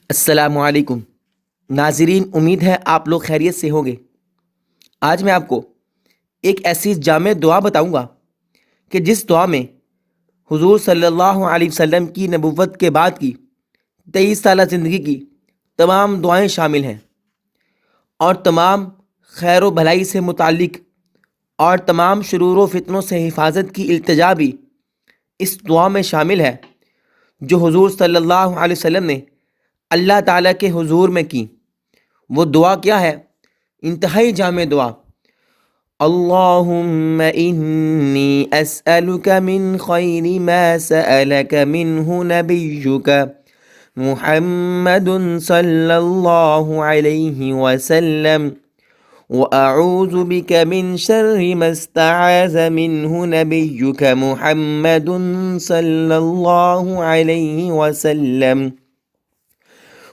السلام علیکم ناظرین، امید ہے آپ لوگ خیریت سے ہوں گے۔ آج میں آپ کو ایک ایسی جامع دعا بتاؤں گا کہ جس دعا میں حضور صلی اللہ علیہ وسلم کی نبوت کے بعد کی 23 سالہ زندگی کی تمام دعائیں شامل ہیں، اور تمام خیر و بھلائی سے متعلق اور تمام شرور و فتنوں سے حفاظت کی التجا بھی اس دعا میں شامل ہے، جو حضور صلی اللہ علیہ وسلم نے اللہ تعالیٰ کے حضور میں کی۔ وہ دعا کیا ہے؟ انتہائی جامع دعا: اللہم انی اسألک من خیر ما سألک منہ نبیک محمد صلی اللہ علیہ وسلم وأعوذ بك من شر ما استعاذ منه نبيك محمد صلى الله عليه وسلم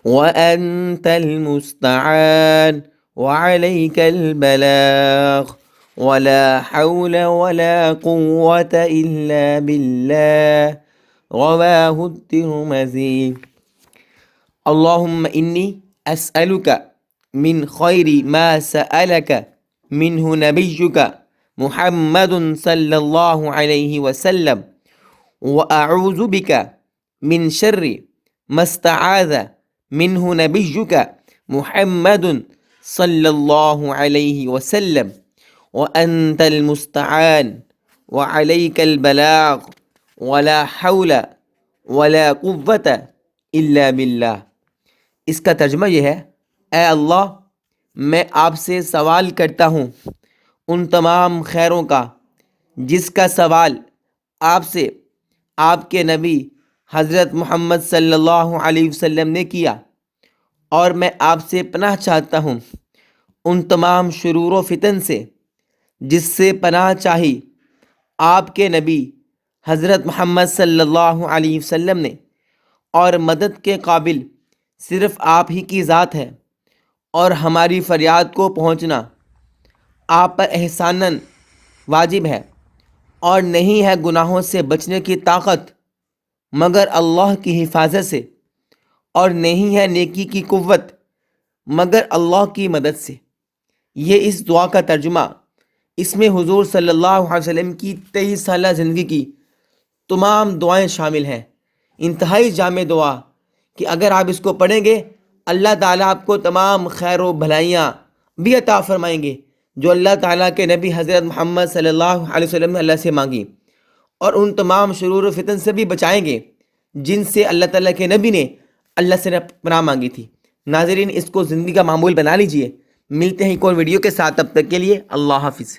وأنت المستعان وعليك البلاغ ولا حول ولا قوة إلا بالله رواه الترمذي۔ اللهم إني أسألك من خیر ما سألک منہ نبیک محمد صلی اللہ علیہ وسلم وأعوذ بک من شر ما استعاذ منہ نبیک محمد صلی اللہ علیہ وسلم وأنت المستعان وعلیک البلاغ ولا حول ولا قوة الا باللہ۔ اس کا ترجمہ یہ ہے: اے اللہ، میں آپ سے سوال کرتا ہوں ان تمام خیروں کا جس کا سوال آپ سے آپ کے نبی حضرت محمد صلی اللہ علیہ وسلم نے کیا، اور میں آپ سے پناہ چاہتا ہوں ان تمام شرور و فتن سے جس سے پناہ چاہی آپ کے نبی حضرت محمد صلی اللہ علیہ وسلم نے، اور مدد کے قابل صرف آپ ہی کی ذات ہے، اور ہماری فریاد کو پہنچنا آپ پر احساناً واجب ہے، اور نہیں ہے گناہوں سے بچنے کی طاقت مگر اللہ کی حفاظت سے، اور نہیں ہے نیکی کی قوت مگر اللہ کی مدد سے۔ یہ اس دعا کا ترجمہ، اس میں حضور صلی اللہ علیہ وسلم کی 23 سالہ زندگی کی تمام دعائیں شامل ہیں۔ انتہائی جامع دعا کہ اگر آپ اس کو پڑھیں گے، اللہ تعالیٰ آپ کو تمام خیر و بھلائیاں بھی عطا فرمائیں گے جو اللہ تعالیٰ کے نبی حضرت محمد صلی اللہ علیہ وسلم نے اللہ سے مانگی، اور ان تمام شرور و فتن سے بھی بچائیں گے جن سے اللہ تعالیٰ کے نبی نے اللہ سے پناہ مانگی تھی۔ ناظرین، اس کو زندگی کا معمول بنا لیجئے۔ ملتے ہیں ایک اور ویڈیو کے ساتھ، تب تک کے لیے اللہ حافظ۔